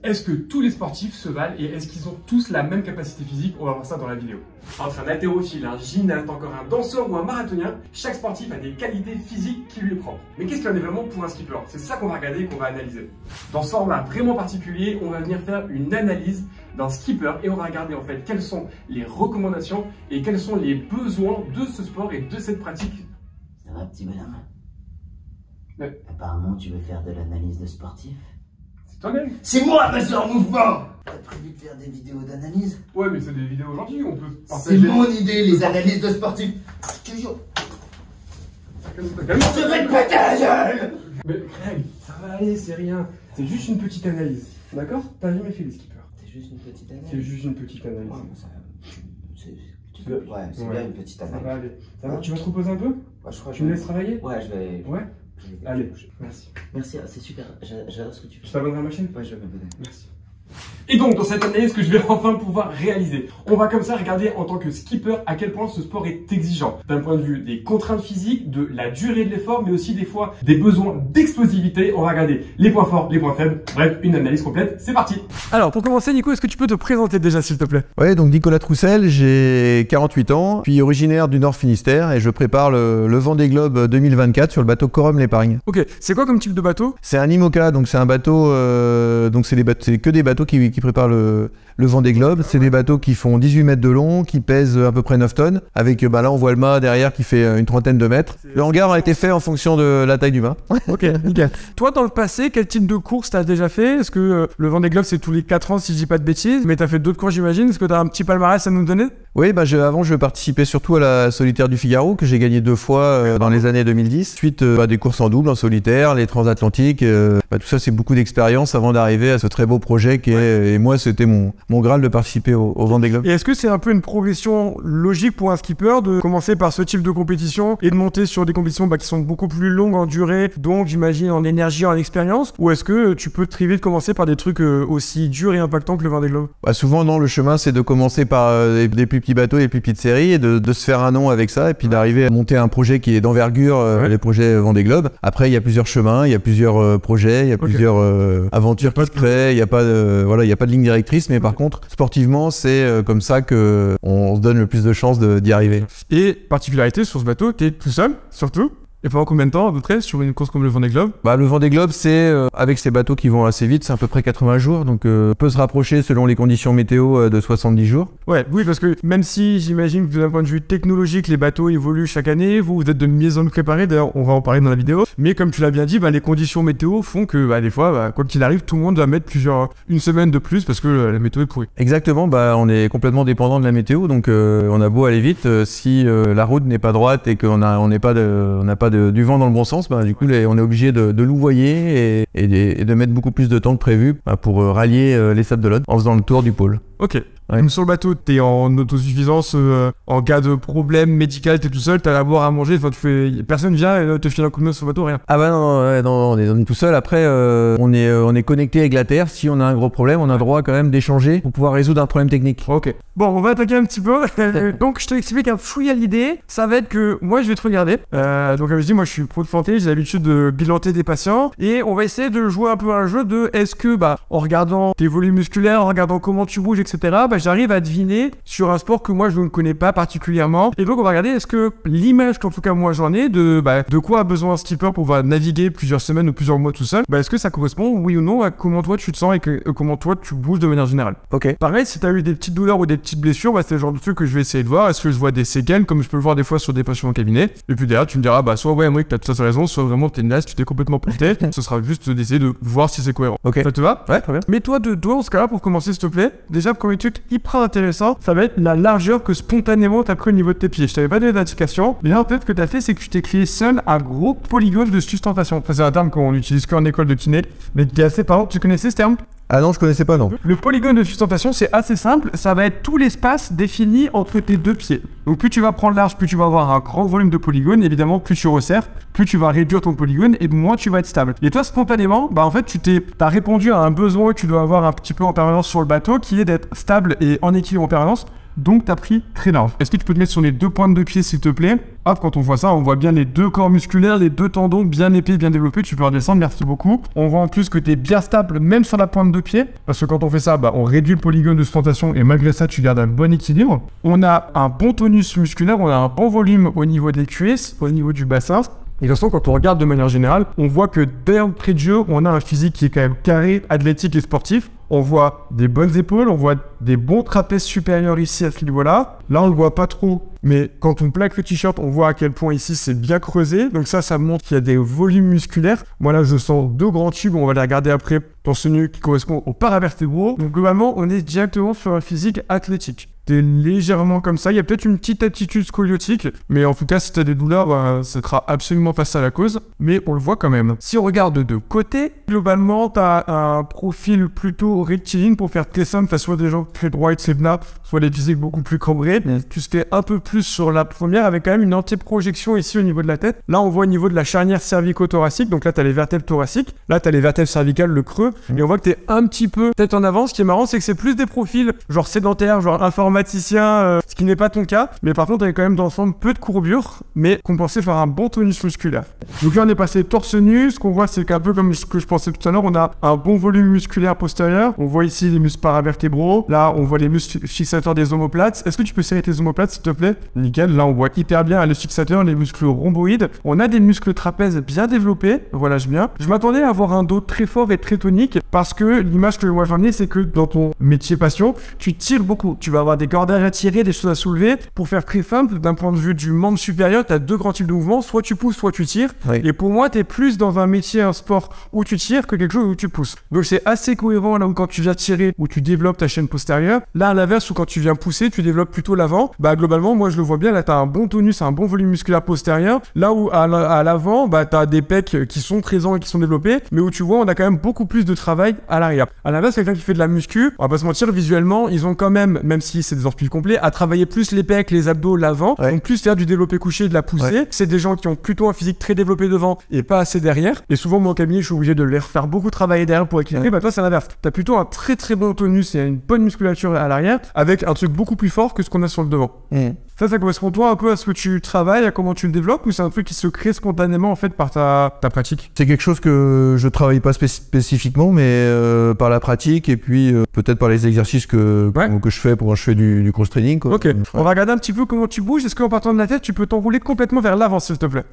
est-ce que tous les sportifs se valent et est-ce qu'ils ont tous la même capacité physique? On va voir ça dans la vidéo. Entre un haltérophile, un gymnaste, encore un danseur ou un marathonien, chaque sportif a des qualités physiques qui lui est propre. Mais qu'est-ce qu'il y en est vraiment pour un skipper? C'est ça qu'on va regarder et qu'on va analyser. Dans ce format vraiment particulier, on va venir faire une analyse d'un skipper et on va regarder en fait quelles sont les recommandations et quels sont les besoins de ce sport et de cette pratique. Ça va, petit bonhomme? Ouais. Apparemment, tu veux faire de l'analyse de sportif? C'est toi-même. C'est moi, passeur mouvement! T'as prévu de faire des vidéos d'analyse? Ouais, mais c'est des vidéos aujourd'hui, on peut partager. C'est mon idée, les analyses de sportifs. Je te jure. Je te vais te péter la gueule! Mais Craig, ça va aller, c'est rien. C'est juste une petite analyse. D'accord? T'as jamais fait les skippers. C'est juste une petite analyse. C'est juste une petite analyse. Ouais, c'est bien une petite analyse. Ça va aller. Ça va, tu vas te reposer un peu? Ouais, je crois que tu me laisses travailler? Ouais, je vais. Ouais? Allez, merci. Merci, c'est super. J'adore ce que tu fais. Je t'abonnerai à ma chaîne? Ouais, je vais m'abonner. Merci. Et donc, dans cette analyse que je vais enfin pouvoir réaliser, on va comme ça regarder en tant que skipper à quel point ce sport est exigeant. D'un point de vue des contraintes physiques, de la durée de l'effort, mais aussi des fois des besoins d'explosivité. On va regarder les points forts, les points faibles. Bref, une analyse complète. C'est parti. Alors, pour commencer, Nico, est-ce que tu peux te présenter déjà, s'il te plaît? Ouais, donc Nicolas Troussel, j'ai 48 ans, puis originaire du Nord Finistère et je prépare le Vendée Globe 2024 sur le bateau Corum l'Épargne. Ok, c'est quoi comme type de bateau? C'est un IMOCA, donc c'est un bateau, donc c'est que des bateaux qui préparent le Vendée Globe. C'est des bateaux qui font 18 mètres de long, qui pèsent à peu près 9 tonnes, avec là on voit le mât derrière qui fait une trentaine de mètres. Le hangar a été fait en fonction de la taille du mât. Ok, nickel. Toi, dans le passé, quel type de course t'as déjà fait? Est-ce que le Vendée Globe c'est tous les 4 ans si je dis pas de bêtises? Mais t'as fait d'autres courses, j'imagine. Est-ce que t'as un petit palmarès à nous donner? Oui, avant je participais surtout à la Solitaire du Figaro que j'ai gagné 2 fois dans les années 2010. Suite à des courses en double, en solitaire, les transatlantiques. Tout ça c'est beaucoup d'expérience avant d'arriver à ce très beau projet qui est, et moi c'était mon graal de participer au Vendée Globe. Et est-ce que c'est un peu une progression logique pour un skipper de commencer par ce type de compétition et de monter sur des compétitions qui sont beaucoup plus longues en durée, donc j'imagine en énergie, en expérience? Ou est-ce que tu peux très vite commencer par des trucs aussi durs et impactants que le Vendée Globe? Souvent non, le chemin c'est de commencer par des plus petits bateaux et des plus petites séries et de se faire un nom avec ça et puis d'arriver à monter un projet qui est d'envergure, les projets Vendée Globe. Après il y a plusieurs chemins, il y a plusieurs projets, il y a plusieurs aventures qui se créent, il n'y a pas de ligne directrice, mais par contre sportivement c'est comme ça que on se donne le plus de chances d'y arriver. Et particularité sur ce bateau, t'es tout seul surtout? Et pendant combien de temps à peu près sur une course comme le Vendée Globe? Le Vendée Globe, c'est avec ces bateaux qui vont assez vite, c'est à peu près 80 jours, donc peut se rapprocher selon les conditions météo de 70 jours. Ouais, oui, parce que même si j'imagine que d'un point de vue technologique, les bateaux évoluent chaque année, vous êtes de mieux en préparés, d'ailleurs on va en parler dans la vidéo, mais comme tu l'as bien dit, les conditions météo font que des fois, quoi qu'il arrive, tout le monde va mettre une semaine de plus parce que la météo est pourrie. Exactement, on est complètement dépendant de la météo, donc on a beau aller vite, si la route n'est pas droite et qu'on n'a pas du vent dans le bon sens, du coup on est obligé de louvoyer et de mettre beaucoup plus de temps que prévu pour rallier les Sables d'Olonne en faisant le tour du pôle. Ok. Ouais. Donc sur le bateau, t'es en autosuffisance, en cas de problème médical, t'es tout seul, t'as à boire, à manger, personne vient et te file un coup de main sur le bateau, rien. Non, on est tout seul. Après, on est connecté avec la Terre. Si on a un gros problème, on a le droit quand même d'échanger pour pouvoir résoudre un problème technique. Ok. Bon, on va attaquer un petit peu. Donc je t'explique un fouille à l'idée. Ça va être que moi je vais te regarder. Donc comme je dis, moi je suis pro de santé, j'ai l'habitude de bilanter des patients et on va essayer de jouer un peu à un jeu de est-ce que en regardant tes volumes musculaires, en regardant comment tu bouges, etc. J'arrive à deviner sur un sport que moi je ne connais pas particulièrement. Et donc on va regarder est-ce que l'image qu'en tout cas moi j'en ai de quoi a besoin un skipper pour pouvoir naviguer plusieurs semaines ou plusieurs mois tout seul, est-ce que ça correspond oui ou non à comment toi tu te sens et comment toi tu bouges de manière générale. Ok. Pareil, si tu as eu des petites douleurs ou des petites blessures, c'est le genre de truc que je vais essayer de voir. Est-ce que je vois des séquelles comme je peux le voir des fois sur des patients en cabinet. Et puis derrière tu me diras soit ouais Emric t'as tout à fait raison, soit vraiment t'es naze, tu t'es complètement planté. Ce sera juste d'essayer de voir si c'est cohérent. Ok. Ça te va? Ouais, très bien. Mets-toi de dos en ce cas-là pour commencer s'il te plaît. Déjà pour un truc hyper intéressant, ça va être la largeur que spontanément t'as pris au niveau de tes pieds. Je t'avais pas donné d'indication, mais là en fait ce que t'as fait c'est que tu t'es créé seul un gros polygone de sustentation. C'est un terme qu'on utilise qu'en école de kiné, mais qui est assez parlant. Tu connaissais ce terme? Ah non, je connaissais pas, non. Le polygone de sustentation, c'est assez simple. Ça va être tout l'espace défini entre tes deux pieds. Donc plus tu vas prendre large, plus tu vas avoir un grand volume de polygone. Évidemment, plus tu resserres, plus tu vas réduire ton polygone et moins tu vas être stable. Et toi, spontanément, en fait, t'as répondu à un besoin que tu dois avoir un petit peu en permanence sur le bateau, qui est d'être stable et en équilibre en permanence. donc t'as pris très large. Est-ce que tu peux te mettre sur les 2 pointes de pied s'il te plaît? Hop, quand on voit ça, on voit bien les 2 corps musculaires, les 2 tendons bien épais, bien développés. Tu peux redescendre, merci beaucoup. On voit en plus que t'es bien stable même sur la pointe de pied, parce que quand on fait ça, on réduit le polygone de sustentation et malgré ça, tu gardes un bon équilibre. On a un bon tonus musculaire, on a un bon volume au niveau des cuisses, au niveau du bassin. Et de toute façon, quand on regarde de manière générale, on voit que d'entrée de jeu, on a un physique qui est quand même carré, athlétique et sportif. On voit des bonnes épaules, on voit des bons trapèzes supérieurs ici à ce niveau-là. Là, on le voit pas trop, mais quand on plaque le t-shirt, on voit à quel point ici c'est bien creusé. Donc ça montre qu'il y a des volumes musculaires. Moi là, je sens 2 grands tubes, on va les regarder après dans ce nœud qui correspond aux paravertébraux. Donc globalement, on est directement sur un physique athlétique. T'es légèrement comme ça, il y a peut-être une petite attitude scoliotique, mais en tout cas, si t'as des douleurs, ça sera absolument pas ça la cause, mais on le voit quand même. Si on regarde de côté, globalement, t'as un profil plutôt rectiligne pour faire très simple, t'as soit des gens très droits et très plats, soit des physiques beaucoup plus cambrés. Tu te fais un peu plus sur la première avec quand même une antéprojection ici au niveau de la tête. Là, on voit au niveau de la charnière cervico-thoracique, donc là, t'as les vertèbres thoraciques, là, t'as les vertèbres cervicales, le creux, et on voit que t'es un petit peu tête en avant. Ce qui est marrant, c'est que c'est plus des profils genre sédentaires, genre informaticien, ce qui n'est pas ton cas, mais par contre, t'avais quand même dans l'ensemble peu de courbure, mais compensé par un bon tonus musculaire. Donc là, on est passé torse nu. Ce qu'on voit, c'est qu'un peu comme ce que je pensais tout à l'heure, on a un bon volume musculaire postérieur. On voit ici les muscles paravertébraux. Là, on voit les muscles fixateurs des omoplates. Est-ce que tu peux serrer tes omoplates, s'il te plaît? Nickel. Là, on voit hyper bien le fixateur, les muscles rhomboïdes. On a des muscles trapèzes bien développés. Voilà, bien. Je m'attendais à avoir un dos très fort et très tonique parce que l'image que moi j'en ai, c'est que dans ton métier passion, tu tires beaucoup. Tu vas avoir des cordages à tirer, des choses à soulever. Pour faire très simple, d'un point de vue du membre supérieur, tu as 2 grands types de mouvements. Soit tu pousses, soit tu tires. Oui. Et pour moi, tu es plus dans un métier, un sport où tu tires que quelque chose où tu pousses. Donc c'est assez cohérent là où quand tu viens tirer, où tu développes ta chaîne postérieure. Là, à l'inverse, où quand tu viens pousser, tu développes plutôt l'avant. Globalement, moi je le vois bien. Là, tu as un bon tonus, un bon volume musculaire postérieur. Là où à l'avant, tu as des pecs qui sont présents et qui sont développés, mais où tu vois, on a quand même beaucoup plus de travail à l'arrière. À l'inverse, quelqu'un qui fait de la muscu, on va pas se mentir, visuellement, ils ont quand même si c'est des orteils complets, à travailler plus les pecs, les abdos, l'avant, donc plus faire du développé couché, de la poussée. Ouais. C'est des gens qui ont plutôt un physique très développé devant et pas assez derrière. Et souvent, mon cabinet, je suis obligé de les refaire beaucoup travailler derrière pour équilibrer. Toi, c'est l'inverse. T'as plutôt un très très bon tonus et une bonne musculature à l'arrière, avec un truc beaucoup plus fort que ce qu'on a sur le devant. Ça correspond toi un peu à ce que tu travailles, à comment tu le développes, ou c'est un truc qui se crée spontanément en fait par ta pratique? C'est quelque chose que je travaille pas spécifiquement, mais par la pratique et puis peut-être par les exercices que je fais quand je fais du cross-training. Ok, on va regarder un petit peu comment tu bouges. Est-ce qu'en partant de la tête, tu peux t'enrouler complètement vers l'avant, s'il te plaît?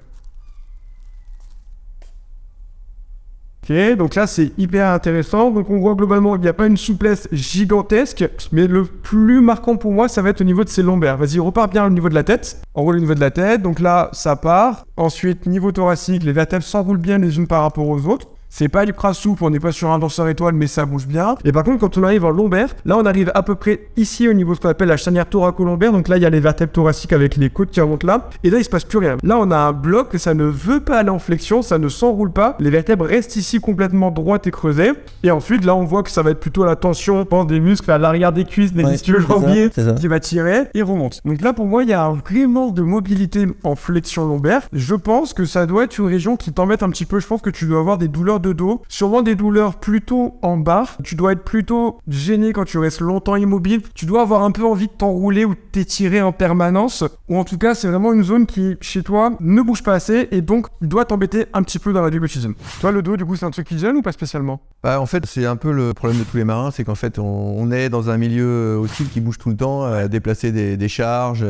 Ok, donc là c'est hyper intéressant. Donc on voit globalement qu'il n'y a pas une souplesse gigantesque, mais le plus marquant pour moi, ça va être au niveau de ses lombaires. Vas-y, repars bien au niveau de la tête. Enroule au niveau de la tête, donc là ça part. Ensuite, niveau thoracique, les vertèbres s'enroulent bien les unes par rapport aux autres. C'est pas ultra souple, on n'est pas sur un danseur étoile, mais ça bouge bien. Et par contre, quand on arrive en lombaire, là on arrive à peu près ici au niveau de ce qu'on appelle la charnière thoraco-lombaire. Donc là, il y a les vertèbres thoraciques avec les côtes qui remontent là. Et là, il se passe plus rien. Là, on a un bloc, ça ne veut pas aller en flexion, ça ne s'enroule pas. Les vertèbres restent ici complètement droites et creusées. Et ensuite, là, on voit que ça va être plutôt la tension des muscles à l'arrière des cuisses, des ischio-jambiers qui va tirer et remonte. Donc là, pour moi, il y a vraiment de mobilité en flexion lombaire. Je pense que ça doit être une région qui t'embête un petit peu. Je pense que tu dois avoir des douleurs de dos, sûrement des douleurs plutôt en bas. Tu dois être plutôt gêné quand tu restes longtemps immobile. Tu dois avoir un peu envie de t'enrouler ou de t'étirer en permanence, ou en tout cas c'est vraiment une zone qui chez toi ne bouge pas assez et donc doit t'embêter un petit peu dans la vie quotidienne. Toi, le dos, du coup, c'est un truc qui gêne ou pas spécialement? En fait, c'est un peu le problème de tous les marins, c'est qu'en fait on est dans un milieu hostile qui bouge tout le temps, à déplacer des charges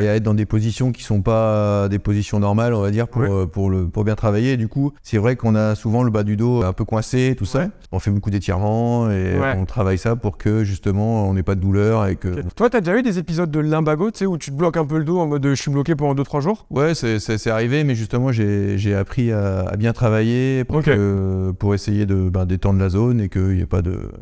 et à être dans des positions qui sont pas des positions normales, on va dire, pour bien travailler. Et du coup, c'est vrai qu'on a souvent le bas du dos un peu coincé, tout ça. On fait beaucoup d'étirements et on travaille ça pour que justement on n'ait pas de douleur et que... Toi, t'as déjà eu des épisodes de lumbago, tu sais, où tu te bloques un peu le dos en mode je suis bloqué pendant 2-3 jours? Ouais, c'est arrivé, mais justement j'ai appris à bien travailler pour essayer de d'étendre la zone et qu'il n'y ait pas de...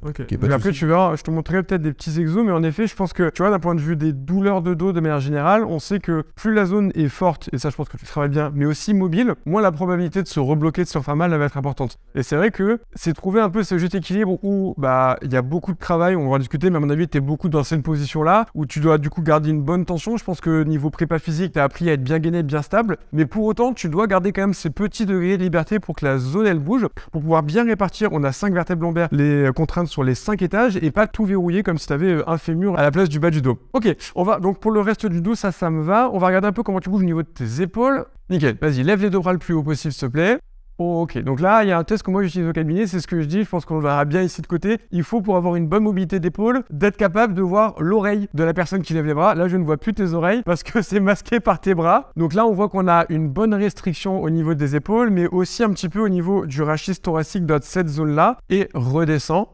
Mais après, tu verras, je te montrerai peut-être des petits exos, mais en effet, je pense que, tu vois, d'un point de vue des douleurs de dos de manière générale, on sait que plus la zone est forte, et ça, je pense que tu travailles bien, mais aussi mobile, moins la probabilité de se rebloquer, de se faire mal, elle va être importante. Et c'est vrai que c'est trouver un peu ce juste équilibre où bah il y a beaucoup de travail, on va en discuter, mais à mon avis, tu es beaucoup dans cette position-là, où tu dois du coup garder une bonne tension. Je pense que niveau prépa physique, tu as appris à être bien gainé, bien stable, mais pour autant, tu dois garder quand même ces petits degrés de liberté pour que la zone, elle bouge, pour pouvoir bien répartir. On a 5 vertèbres lombaires, les contraintes sur les 5 étages, et pas tout verrouiller comme si tu avais un fémur à la place du bas du dos. Ok, on va donc pour le reste du dos, ça me va. On va regarder un peu comment tu bouges au niveau de tes épaules. Nickel, vas-y, lève les deux bras le plus haut possible, s'il te plaît. Ok, donc là, il y a un test que moi j'utilise au cabinet, c'est ce que je dis, je pense qu'on le verra bien ici de côté. Il faut, pour avoir une bonne mobilité d'épaule, d'être capable de voir l'oreille de la personne qui lève les bras. Là, je ne vois plus tes oreilles parce que c'est masqué par tes bras. Donc là, on voit qu'on a une bonne restriction au niveau des épaules, mais aussi un petit peu au niveau du rachis thoracique dans cette zone-là. Et redescend.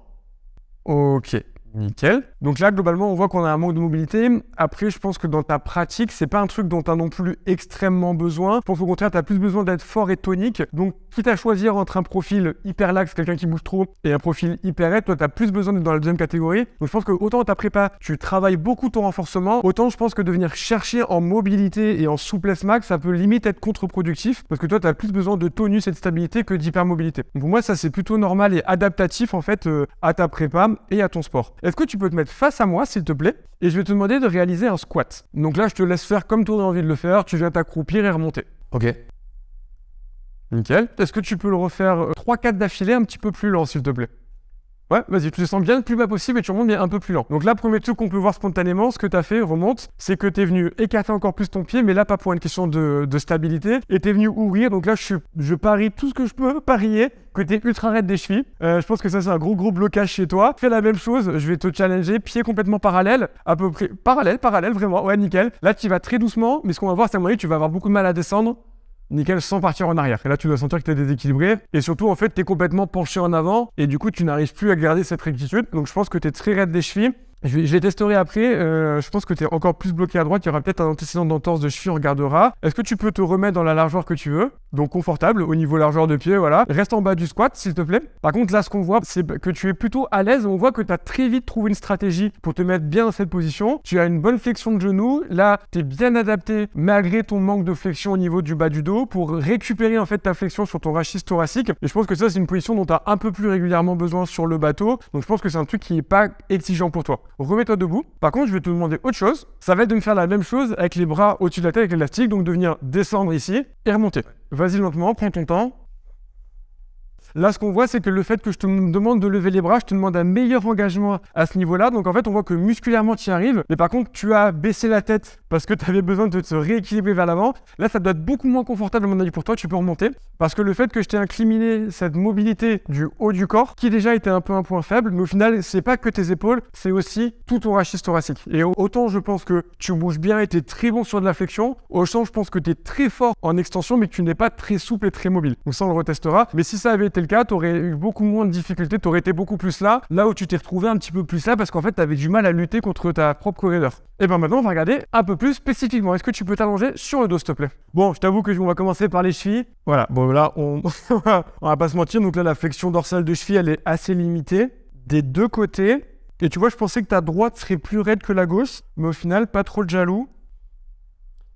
Ok. Nickel. Donc là, globalement, on voit qu'on a un manque de mobilité. Après, je pense que dans ta pratique, c'est pas un truc dont tu as non plus extrêmement besoin. Je pense au contraire, tu as plus besoin d'être fort et tonique. Donc, quitte à choisir entre un profil hyper lax, quelqu'un qui bouge trop, et un profil hyper raide, toi, tu as plus besoin d'être dans la deuxième catégorie. Donc, je pense que autant ta prépa, tu travailles beaucoup ton renforcement, autant je pense que de venir chercher en mobilité et en souplesse max, ça peut limite être contre-productif parce que toi, tu as plus besoin de tonus et de stabilité que d'hypermobilité. Donc, pour moi, ça, c'est plutôt normal et adaptatif, en fait, à ta prépa et à ton sport. Est-ce que tu peux te mettre face à moi, s'il te plaît, et je vais te demander de réaliser un squat. Donc là, je te laisse faire comme tu as envie de le faire. Tu viens t'accroupir et remonter. Ok. Nickel. Est-ce que tu peux le refaire 3-4 d'affilée, un petit peu plus lent, s'il te plaît? Ouais, vas-y, tu descends bien le plus bas possible et tu remontes bien un peu plus lent. Donc là, premier truc qu'on peut voir spontanément, ce que tu as fait, remonte, c'est que tu es venu écarter encore plus ton pied, mais là, pas pour une question de stabilité, et tu es venu ouvrir. Donc là, je parie tout ce que je peux parier que tu es ultra raide des chevilles. Je pense que ça, c'est un gros blocage chez toi. Fais la même chose, je vais te challenger, pied complètement parallèle, à peu près parallèle, vraiment. Ouais, nickel. Là, tu vas très doucement, mais ce qu'on va voir, c'est qu'à un moment donné, tu vas avoir beaucoup de mal à descendre. Nickel, sans partir en arrière. Et là, tu dois sentir que tu es déséquilibré. Et surtout, en fait, tu es complètement penché en avant. Et du coup, tu n'arrives plus à garder cette rectitude. Donc, je pense que tu es très raide des chevilles. Je les testerai après. Je pense que tu es encore plus bloqué à droite. Il y aura peut-être un antécédent d'entorse de cheville, on regardera. Est-ce que tu peux te remettre dans la largeur que tu veux? Donc confortable au niveau largeur de pied, voilà. Reste en bas du squat, s'il te plaît. Par contre, là, ce qu'on voit, c'est que tu es plutôt à l'aise. On voit que tu as très vite trouvé une stratégie pour te mettre bien dans cette position. Tu as une bonne flexion de genou. Là, tu es bien adapté malgré ton manque de flexion au niveau du bas du dos pour récupérer en fait ta flexion sur ton rachis thoracique. Et je pense que ça, c'est une position dont tu as un peu plus régulièrement besoin sur le bateau. Donc je pense que c'est un truc qui n'est pas exigeant pour toi. Remets-toi debout. Par contre, je vais te demander autre chose. Ça va être de me faire la même chose avec les bras au-dessus de la tête avec l'élastique. Donc de venir descendre ici et remonter. Vas-y lentement, prends ton temps. Là, ce qu'on voit, c'est que le fait que je te demande de lever les bras, je te demande un meilleur engagement à ce niveau-là. Donc, en fait, on voit que musculairement, tu y arrives. Mais par contre, tu as baissé la tête parce que tu avais besoin de te rééquilibrer vers l'avant. Là, ça doit être beaucoup moins confortable, à mon avis, pour toi. Tu peux remonter. Parce que le fait que je t'ai incliné cette mobilité du haut du corps, qui déjà était un peu un point faible, mais au final, c'est pas que tes épaules, c'est aussi tout ton rachis thoracique. Et autant, je pense que tu bouges bien et tu es très bon sur de la flexion, autant, je pense que tu es très fort en extension, mais que tu n'es pas très souple et très mobile. Donc, ça, on le retestera. Mais si ça avait été le cas, tu aurais eu beaucoup moins de difficultés, tu aurais été beaucoup plus là où tu t'es retrouvé un petit peu plus là parce qu'en fait tu avais du mal à lutter contre ta propre raideur. Et bien maintenant on va regarder un peu plus spécifiquement. Est-ce que tu peux t'allonger sur le dos s'il te plaît? Bon, je t'avoue que on va commencer par les chevilles. Voilà, bon là on va pas se mentir, donc là la flexion dorsale de cheville elle est assez limitée des deux côtés. Et tu vois, je pensais que ta droite serait plus raide que la gauche, mais au final pas trop de jaloux.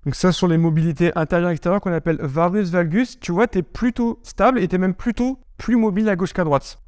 Donc ça, sur les mobilités intérieures-extérieures qu'on appelle varus valgus, tu vois, tu es plutôt stable et tu es même plutôt plus mobile à gauche qu'à droite.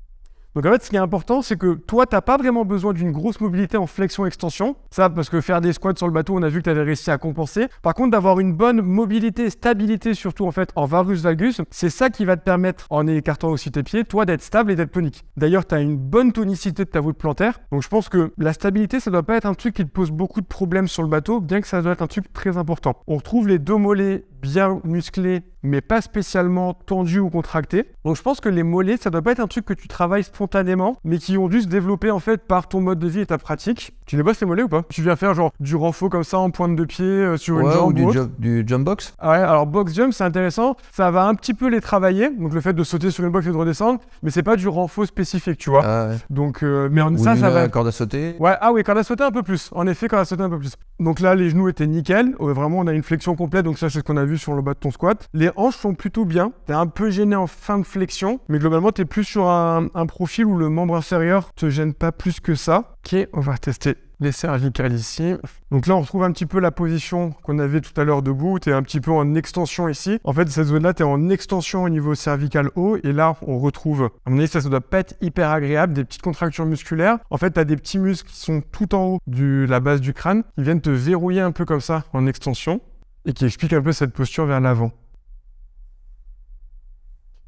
Donc en fait, ce qui est important, c'est que toi, tu n'as pas vraiment besoin d'une grosse mobilité en flexion-extension. Ça, parce que faire des squats sur le bateau, on a vu que tu avais réussi à compenser. Par contre, d'avoir une bonne mobilité, stabilité, surtout en fait en varus valgus, c'est ça qui va te permettre, en écartant aussi tes pieds, toi d'être stable et d'être tonique. D'ailleurs, tu as une bonne tonicité de ta voûte plantaire. Donc je pense que la stabilité, ça ne doit pas être un truc qui te pose beaucoup de problèmes sur le bateau, bien que ça doit être un truc très important. On retrouve les deux mollets bien musclés, mais pas spécialement tendus ou contractés. Donc je pense que les mollets, ça doit pas être un truc que tu travailles spontanément, mais qui ont dû se développer en fait par ton mode de vie et ta pratique. Tu les bosses les mollets ou pas? Tu viens faire genre du renfo comme ça en pointe de pied sur une jambe ou du jump box. Ah ouais, alors box jump c'est intéressant, ça va un petit peu les travailler, donc le fait de sauter sur une box et de redescendre, mais c'est pas du renfo spécifique, tu vois. Ah ouais. Donc mais ça va. Corde à sauter. Ouais, ah oui, corde à sauter un peu plus. En effet, corde à sauter un peu plus. Donc là, les genoux étaient nickel. Vraiment, on a une flexion complète, donc ça c'est ce qu'on a vu sur le bas de ton squat. Les hanches sont plutôt bien. T'es un peu gêné en fin de flexion, mais globalement, t'es plus sur un profil où le membre inférieur te gêne pas plus que ça. Ok, on va tester les cervicales ici. Donc là, on retrouve un petit peu la position qu'on avait tout à l'heure debout. Tu es un petit peu en extension ici. En fait, cette zone-là, tu es en extension au niveau cervical haut. Et là, on retrouve, à mon avis, ça doit pas être hyper agréable, des petites contractures musculaires. En fait, tu as des petits muscles qui sont tout en haut de la base du crâne, qui viennent te verrouiller un peu comme ça en extension et qui expliquent un peu cette posture vers l'avant.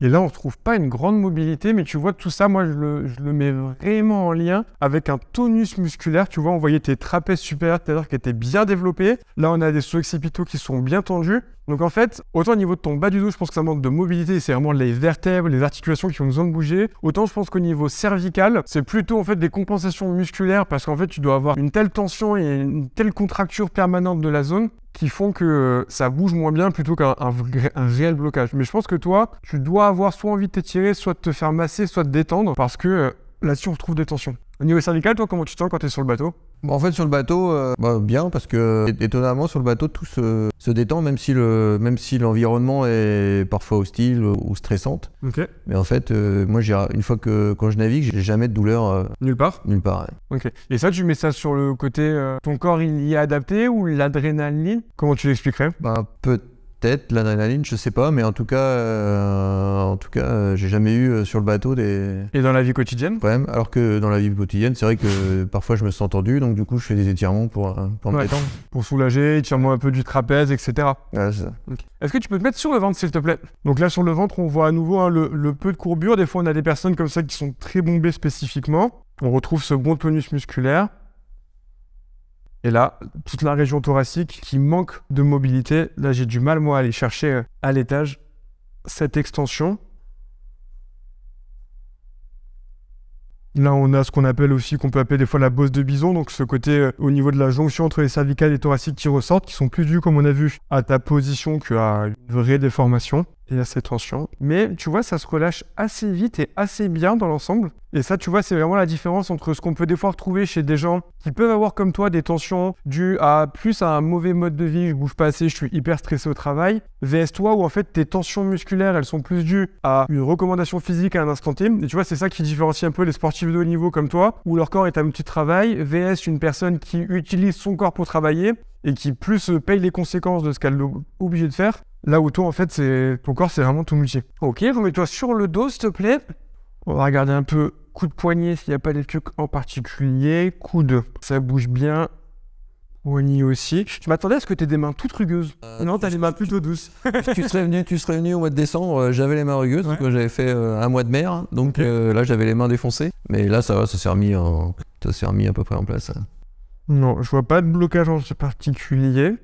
Et là, on ne retrouve pas une grande mobilité, mais tu vois, tout ça, moi, je le mets vraiment en lien avec un tonus musculaire. Tu vois, on voyait tes trapèzes supérieurs tout à l'heure qui étaient bien développés. Là, on a des soccipitaux qui sont bien tendus. Donc, en fait, autant au niveau de ton bas du dos, je pense que ça manque de mobilité. C'est vraiment les vertèbres, les articulations qui ont besoin de bouger. Autant, je pense qu'au niveau cervical, c'est plutôt, en fait, des compensations musculaires parce qu'en fait, tu dois avoir une telle tension et une telle contracture permanente de la zone qui font que ça bouge moins bien plutôt qu'un réel blocage. Mais je pense que toi, tu dois avoir soit envie de t'étirer, soit de te faire masser, soit de détendre, parce que là-dessus, on retrouve des tensions. Au niveau cervical, toi, comment tu te sens quand tu es sur le bateau? Bon, en fait, sur le bateau, bien, parce que étonnamment, sur le bateau, tout se détend, même si l'environnement est parfois hostile ou stressante. Ok. Mais en fait, moi, une fois quand je navigue, j'ai jamais de douleur. Nulle part? Nulle part, ouais. Ok. Et ça, tu mets ça sur le côté, ton corps, il y est adapté ou l'adrénaline? Comment tu l'expliquerais? Peut-être l'adrénaline, je sais pas, mais en tout cas, j'ai jamais eu sur le bateau des... Et dans la vie quotidienne? problèmes. Alors que dans la vie quotidienne, c'est vrai que parfois je me sens tendu, donc du coup je fais des étirements pour me détendre. Pour soulager, étirement un peu du trapèze, etc. Ouais, c'est ça. Okay. Est-ce que tu peux te mettre sur le ventre, s'il te plaît? Donc là, sur le ventre, on voit à nouveau le peu de courbure. Des fois, on a des personnes comme ça qui sont très bombées spécifiquement. On retrouve ce bon tonus musculaire. Et là, toute la région thoracique qui manque de mobilité. Là, j'ai du mal, moi, à aller chercher à l'étage cette extension. Là, on a ce qu'on appelle aussi, qu'on peut appeler des fois la bosse de bison. Donc, ce côté au niveau de la jonction entre les cervicales et thoraciques qui ressortent, qui sont plus dus, comme on a vu, à ta position qu'à une vraie déformation et à ces tensions. Mais tu vois, ça se relâche assez vite et assez bien dans l'ensemble. Et ça, tu vois, c'est vraiment la différence entre ce qu'on peut des fois retrouver chez des gens qui peuvent avoir comme toi des tensions dues à plus à un mauvais mode de vie, je bouge pas assez, je suis hyper stressé au travail, VS toi où en fait tes tensions musculaires, elles sont plus dues à une recommandation physique à un instant T. Et tu vois, c'est ça qui différencie un peu les sportifs de haut niveau comme toi, où leur corps est un outil de travail, VS une personne qui utilise son corps pour travailler et qui plus paye les conséquences de ce qu'elle est obligée de faire. Là où toi, en fait, ton corps, c'est vraiment ton outil. Ok, remets-toi sur le dos, s'il te plaît. On va regarder un peu coup de poignet s'il n'y a pas des trucs en particulier. Coude, ça bouge bien. Poignet aussi. Je m'attendais à ce que tu aies des mains toutes rugueuses. Non, tu as les mains plutôt douces. tu serais venu au mois de décembre, j'avais les mains rugueuses, parce que j'avais fait un mois de mer. Donc là, j'avais les mains défoncées. Mais là, ça va, ça s'est remis à peu près en place. Non, je vois pas de blocage en particulier.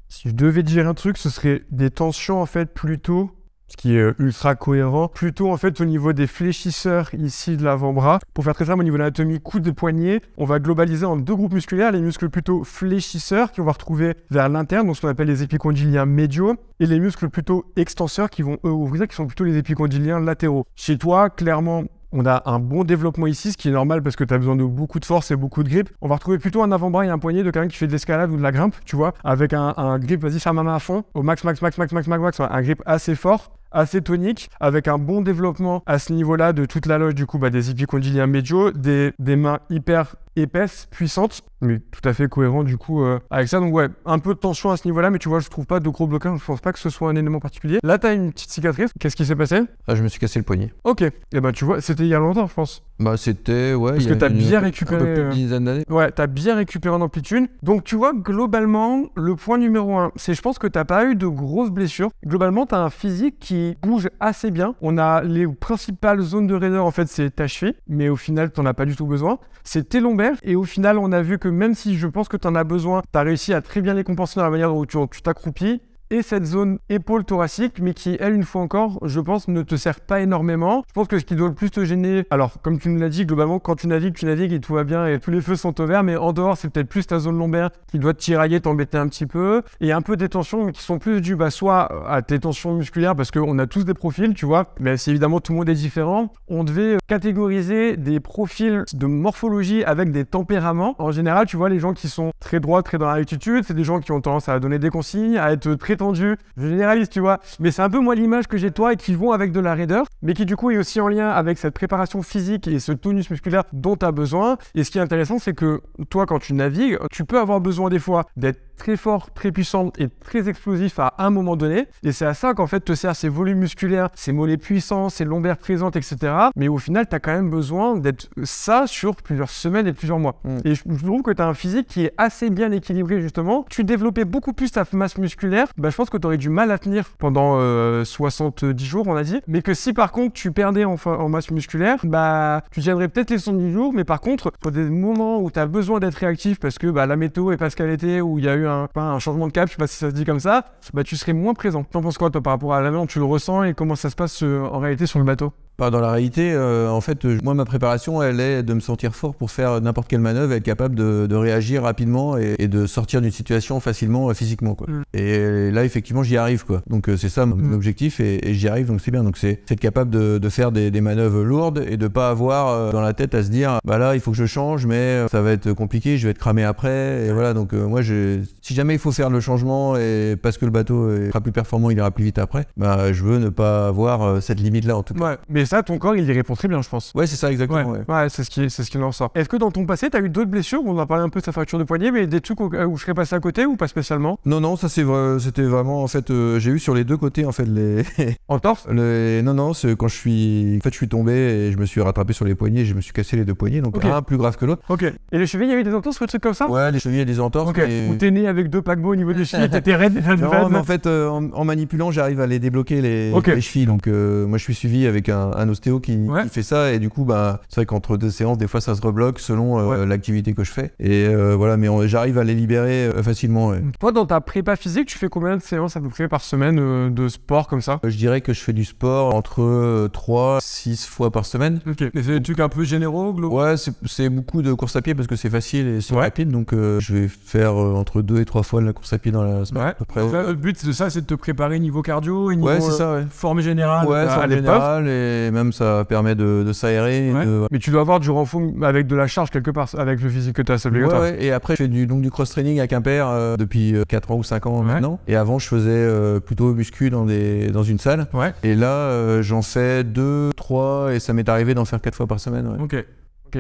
Si je devais dire un truc, ce serait des tensions en fait plutôt, ce qui est ultra cohérent, plutôt en fait au niveau des fléchisseurs ici de l'avant-bras. Pour faire très simple, au niveau de l'anatomie coude et poignet, on va globaliser en deux groupes musculaires, les muscles plutôt fléchisseurs qu'on va retrouver vers l'interne, donc ce qu'on appelle les épicondyliens médiaux, et les muscles plutôt extenseurs qui vont eux ouvrir, qui sont plutôt les épicondyliens latéraux. Chez toi, clairement, on a un bon développement ici, ce qui est normal parce que tu as besoin de beaucoup de force et beaucoup de grip. On va retrouver plutôt un avant-bras et un poignet de quelqu'un qui fait de l'escalade ou de la grimpe, tu vois, avec un grip, vas-y, ferme ma main à fond, au max, un grip assez fort, assez tonique, avec un bon développement à ce niveau-là de toute la loge, du coup, des épicondyliens médiaux, des mains hyper épaisses, puissantes, mais tout à fait cohérent du coup avec ça. Donc ouais, un peu de tension à ce niveau-là, mais tu vois, je trouve pas de gros blocages, je pense pas que ce soit un élément particulier. Là, t'as une petite cicatrice, qu'est-ce qui s'est passé? Je me suis cassé le poignet. Ok, et tu vois, c'était il y a longtemps, je pense. C'était, ouais. Parce que t'as bien récupéré. Un peu plus d'une dizaine d'années. Ouais, t'as bien récupéré en amplitude. Donc tu vois, globalement, le point numéro 1, c'est je pense que t'as pas eu de grosses blessures. Globalement, t'as un physique qui bouge assez bien. On a les principales zones de raideur, en fait, c'est ta cheville, mais au final, t'en as pas du tout besoin. C'est tes lombaires, et au final, on a vu que même si je pense que t'en as besoin, t'as réussi à très bien les compenser dans la manière dont tu t'accroupis. Et cette zone épaule thoracique, mais qui, elle, une fois encore, je pense, ne te sert pas énormément. Je pense que ce qui doit le plus te gêner, alors, comme tu nous l'as dit, globalement, quand tu navigues et tout va bien et tous les feux sont au vert, mais en dehors, c'est peut-être plus ta zone lombaire qui doit te tirailler, t'embêter un petit peu, et un peu des tensions qui sont plus dues, soit à tes tensions musculaires, parce qu'on a tous des profils, tu vois, mais c'est évidemment, tout le monde est différent. On devait catégoriser des profils de morphologie avec des tempéraments. En général, tu vois, les gens qui sont très droits, très dans la rectitude, c'est des gens qui ont tendance à donner des consignes, à être très détendu, je généralise, tu vois. Mais c'est un peu moi l'image que j'ai de toi et qui vont avec de la raideur, mais qui du coup est aussi en lien avec cette préparation physique et ce tonus musculaire dont tu as besoin. Et ce qui est intéressant, c'est que toi, quand tu navigues, tu peux avoir besoin des fois d'être très fort, très puissant et très explosif à un moment donné. Et c'est à ça qu'en fait te servent ces volumes musculaires, ces mollets puissants, ces lombaires présentes, etc. Mais au final, tu as quand même besoin d'être ça sur plusieurs semaines et plusieurs mois. Et je trouve que tu as un physique qui est assez bien équilibré justement. Tu développais beaucoup plus ta masse musculaire, bah, je pense que tu aurais du mal à tenir pendant 70 jours, on a dit. Mais que si par contre tu perdais en masse musculaire, bah tu tiendrais peut-être les 110 jours, mais par contre, pour des moments où tu as besoin d'être réactif parce que bah, la météo est pas ce qu'elle était, ou il y a eu un changement de cap, je sais pas si ça se dit comme ça, bah tu serais moins présent. T'en penses quoi toi par rapport à la mer, tu le ressens et comment ça se passe en réalité sur le bateau? Dans la réalité, en fait, moi, ma préparation, elle est de me sentir fort pour faire n'importe quelle manœuvre, être capable de réagir rapidement et de sortir d'une situation facilement physiquement, quoi. Et là, effectivement, j'y arrive, quoi. Donc, c'est ça mon objectif et j'y arrive, donc c'est bien. Donc, c'est être capable de faire des manœuvres lourdes et de pas avoir dans la tête à se dire, bah là, il faut que je change, mais ça va être compliqué, je vais être cramé après. Et voilà, donc moi, si jamais il faut faire le changement et parce que le bateau sera plus performant, il ira plus vite après, bah, je veux ne pas avoir cette limite-là, en tout cas. Ouais, mais ça, ton corps, il y répond très bien, je pense. Ouais, c'est ça, exactement. Ouais, c'est ce qui en ressort. Est-ce que dans ton passé, tu as eu d'autres blessures? On a parlé un peu de sa fracture de poignet, mais des trucs où je serais passé à côté ou pas spécialement? Non, ça c'était vraiment, en fait, j'ai eu sur les deux côtés, en fait, les... En torse? Non, c'est quand je suis tombé et je me suis rattrapé sur les poignets, je me suis cassé les deux poignets, donc un plus grave que l'autre. Ok. Et les chevilles, il y avait des entorses ou des trucs comme ça? Ouais, les chevilles, il y a des entorses. Ok. Ou t'es né avec 2 paquebots au niveau des chevilles, t'étais raide. Non, mais en fait, en manipulant, j'arrive à les débloquer les chevilles, donc moi je suis suivi avec un ostéo qui fait ça, et du coup, bah, c'est vrai qu'entre 2 séances, des fois ça se rebloque selon l'activité que je fais. Et voilà, mais j'arrive à les libérer facilement. Ouais. Toi, dans ta prépa physique, tu fais combien de séances à peu près par semaine de sport comme ça? Je dirais que je fais du sport entre 3 et 6 fois par semaine. Ok. Et c'est des trucs un peu généraux, globaux? Ouais, c'est beaucoup de course à pied parce que c'est facile et c'est rapide, donc je vais faire entre 2 et 3 fois de la course à pied dans la semaine. À peu près. Là, le but de ça, c'est de te préparer niveau cardio et niveau c'est ça, forme générale. Forme générale, et même ça permet de s'aérer. Mais tu dois avoir du renfort avec de la charge quelque part, avec le physique que tu as, c'est obligatoire. Ouais, et après je fais du cross-training à Quimper depuis 4 ans ou 5 ans maintenant. Et avant je faisais plutôt muscu dans une salle. Et là j'en fais 2, 3 et ça m'est arrivé d'en faire 4 fois par semaine. Ok.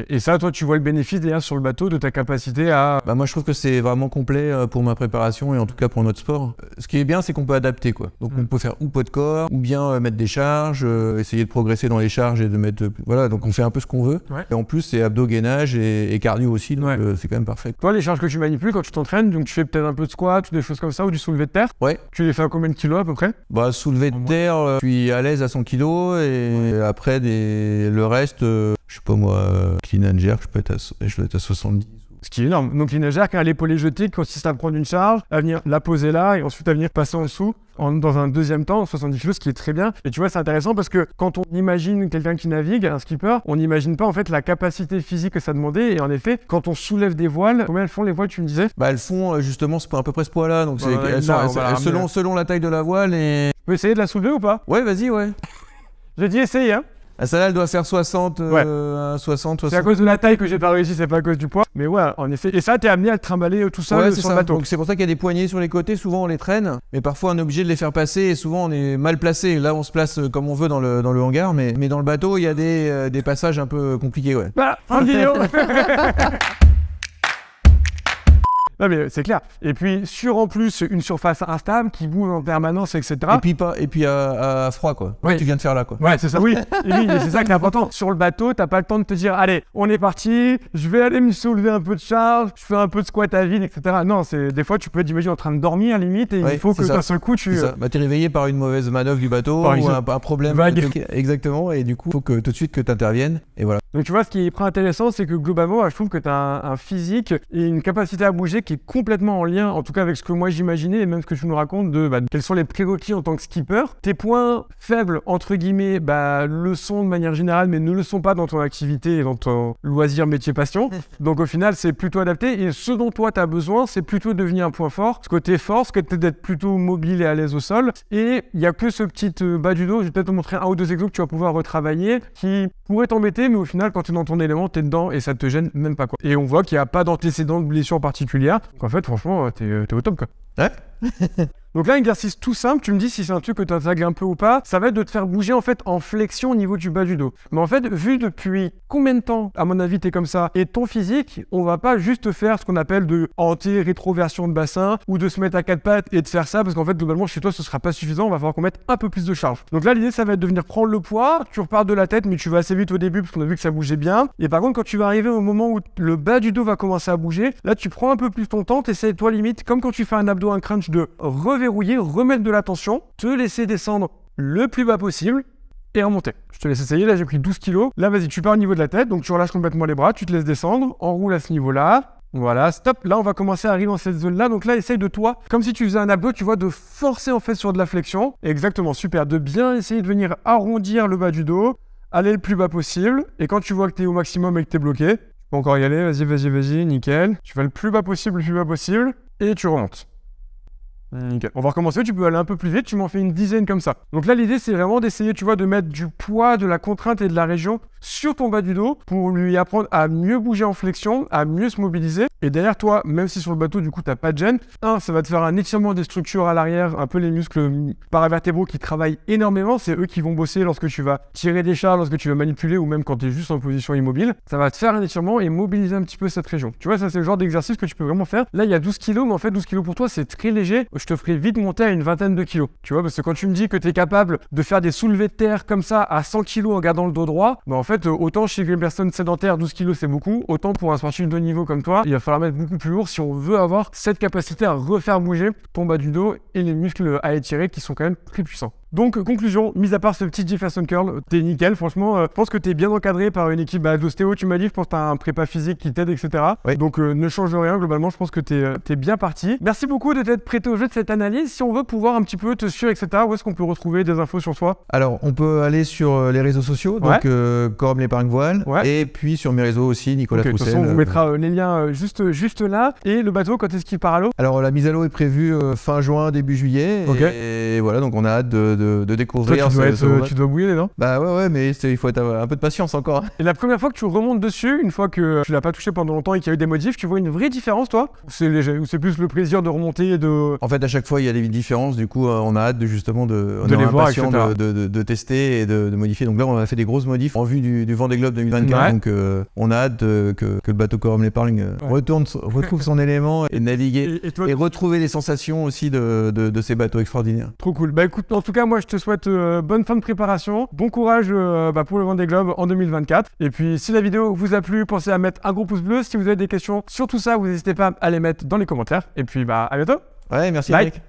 Et ça, toi, tu vois le bénéfice derrière sur le bateau de ta capacité à... Bah moi, je trouve que c'est vraiment complet pour ma préparation et en tout cas pour notre sport. Ce qui est bien, c'est qu'on peut adapter, quoi. Donc on peut faire ou poids de corps, ou bien mettre des charges, essayer de progresser dans les charges et de mettre... Voilà, donc on fait un peu ce qu'on veut. Et en plus, c'est abdos, gainage et cardio aussi, donc c'est quand même parfait. Toi, les charges que tu manipules quand tu t'entraînes, donc tu fais peut-être un peu de squat ou des choses comme ça, ou du soulevé de terre. Tu les fais à combien de kilos à peu près? Bah, soulevé de terre, je suis à l'aise à 100 kilos et après, le reste, je sais pas moi, clean and jerk, je dois être à 70. Ce qui est énorme. Donc clean and jerk, à l'épaulé jeté, consiste à prendre une charge, à venir la poser là et ensuite à venir passer en dessous dans un deuxième temps, 70 kg, ce qui est très bien. Et tu vois, c'est intéressant parce que quand on imagine quelqu'un qui navigue, un skipper, on n'imagine pas en fait la capacité physique que ça demandait. Et en effet, quand on soulève des voiles, combien elles font les voiles, tu me disais? Bah elles font justement à peu près ce poids-là. Donc selon la taille de la voile et... Tu peux essayer de la soulever ou pas? Ouais, vas-y, J'ai dit essayer, hein. Celle-là, elle doit faire 60. C'est à cause de la taille que j'ai pas réussi, c'est pas à cause du poids. Mais ouais, en effet. Et ça, t'es amené à le trimballer tout seul sur le bateau. Donc c'est pour ça qu'il y a des poignées sur les côtés. Souvent, on les traîne. Mais parfois, on est obligé de les faire passer. Et souvent, on est mal placé. Là, on se place comme on veut dans le hangar. Mais dans le bateau, il y a des passages un peu compliqués, Bah, en vidéo. Non mais c'est clair. Et puis en plus une surface instable qui bouge en permanence, etc. Et puis à froid, quoi. Tu viens de faire là, quoi. Ouais, c'est ça. Oui. Et oui, c'est ça qui est important. Sur le bateau, t'as pas le temps de te dire allez, on est parti, je vais aller me soulever un peu de charge, je fais un peu de squat à vide, etc. Non, des fois tu peux t'imaginer en train de dormir à la limite et il faut que d'un seul coup tu... Bah t'es réveillé par une mauvaise manœuvre du bateau ou un problème. Exactement. Et du coup, il faut que tout de suite que t'interviennes. Et voilà. Donc tu vois, ce qui est très intéressant, c'est que globalement, je trouve que t'as un physique et une capacité à bouger qui est complètement en lien, en tout cas avec ce que moi j'imaginais et même ce que tu nous racontes de quels sont les prérequis en tant que skipper. Tes points faibles, entre guillemets, le sont de manière générale, mais ne le sont pas dans ton activité et dans ton loisir, métier, passion. Donc au final, c'est plutôt adapté et ce dont toi tu as besoin, c'est plutôt devenir un point fort. Ce côté fort, ce côté d'être plutôt mobile et à l'aise au sol. Et il n'y a que ce petit bas du dos, je vais peut-être te montrer 1 ou 2 exos que tu vas pouvoir retravailler qui pourrait t'embêter, mais au final, quand tu es dans ton élément, tu es dedans et ça te gêne même pas, quoi. Et on voit qu'il n'y a pas d'antécédent de blessure particulière. Donc en fait, franchement, t'es au top, quoi. Ouais. Donc là, un exercice tout simple, tu me dis si c'est un truc que tu as un peu ou pas, ça va être de te faire bouger en fait en flexion au niveau du bas du dos. Mais en fait, vu depuis combien de temps, à mon avis, tu es comme ça, et ton physique, on va pas juste faire ce qu'on appelle de anti-rétroversion de bassin ou de se mettre à 4 pattes et de faire ça parce qu'en fait, globalement, chez toi, ce sera pas suffisant, on va falloir qu'on mette un peu plus de charge. Donc là, l'idée, ça va être de venir prendre le poids, tu repars de la tête, mais tu vas assez vite au début parce qu'on a vu que ça bougeait bien. Et par contre, quand tu vas arriver au moment où le bas du dos va commencer à bouger, là, tu prends un peu plus ton temps, t'essayes, toi, limite, comme quand tu fais un abdo, un crunch, de reverrouiller, remettre de la tension, te laisser descendre le plus bas possible et remonter. Je te laisse essayer, là j'ai pris 12 kg. Là vas-y, tu pars au niveau de la tête, donc tu relâches complètement les bras, tu te laisses descendre, enroule à ce niveau-là. Voilà, stop. Là on va commencer à arriver dans cette zone-là, donc là essaye de toi, comme si tu faisais un abdo, tu vois, de forcer en fait sur de la flexion. Exactement, super, de bien essayer de venir arrondir le bas du dos, aller le plus bas possible, et quand tu vois que tu es au maximum et que tu es bloqué, tu peux encore y aller, vas-y, nickel. Tu vas le plus bas possible, et tu remontes. Nickel. On va recommencer, tu peux aller un peu plus vite, tu m'en fais une dizaine comme ça. Donc là l'idée c'est vraiment d'essayer, tu vois, de mettre du poids, de la contrainte et de la région sur ton bas du dos pour lui apprendre à mieux bouger en flexion, à mieux se mobiliser. Et derrière toi, même si sur le bateau du coup t'as pas de gêne, ça va te faire un étirement des structures à l'arrière, un peu les muscles paravertébraux qui travaillent énormément, c'est eux qui vont bosser lorsque tu vas tirer des charges, lorsque tu vas manipuler ou même quand tu es juste en position immobile. Ça va te faire un étirement et mobiliser un petit peu cette région. Tu vois, ça c'est le genre d'exercice que tu peux vraiment faire. Là il y a 12 kg, mais en fait 12 kg pour toi c'est très léger. Je te ferai vite monter à une vingtaine de kilos. Tu vois, parce que quand tu me dis que tu es capable de faire des soulevés de terre comme ça à 100 kg en gardant le dos droit, bah en fait, autant chez les personnes sédentaires, 12 kg c'est beaucoup, autant pour un sportif de niveau comme toi, il va falloir mettre beaucoup plus lourd si on veut avoir cette capacité à refaire bouger ton bas du dos et les muscles à étirer qui sont quand même très puissants. Donc, conclusion, mis à part ce petit Jefferson Curl, t'es nickel, franchement, je pense que t'es bien encadré par une équipe d'ostéo, tu m'as dit, je pense que t'as un prépa physique qui t'aide, etc. Oui. Donc, ne change rien, globalement, je pense que t'es bien parti. Merci beaucoup de t'être prêté au jeu de cette analyse. Si on veut pouvoir un petit peu te suivre, etc., où est-ce qu'on peut retrouver des infos sur toi? Alors, on peut aller sur les réseaux sociaux, donc Corum l'épargne voile, et puis sur mes réseaux aussi, Nicolas Troussel. De toute façon, on vous mettra les liens juste là. Et le bateau, quand est-ce qu'il part à l'eau? Alors, la mise à l'eau est prévue fin juin, début juillet. Et voilà, donc on a hâte de découvrir. Tu dois bouiller les dents? Bah ouais, mais il faut être un peu de patience encore. Et la première fois que tu remontes dessus, une fois que tu l'as pas touché pendant longtemps et qu'il y a eu des modifs, tu vois une vraie différence, toi? Ou c'est léger? Ou c'est plus le plaisir de remonter et de... En fait, à chaque fois, il y a des différences. Du coup, on a hâte de les voir, etc. de tester et de modifier. Donc là, on a fait des grosses modifs en vue du Vendée Globe 2024. Donc on a hâte que le bateau Corum l'épargne retrouve son élément et naviguer et retrouver les sensations aussi de ces bateaux extraordinaires. Trop cool. Bah écoute, en tout cas, moi, je te souhaite bonne fin de préparation, bon courage pour le Vendée Globe en 2024. Et puis si la vidéo vous a plu, pensez à mettre un gros pouce bleu. Si vous avez des questions sur tout ça, vous n'hésitez pas à les mettre dans les commentaires. Et puis à bientôt. Ouais, merci Bye. Eric.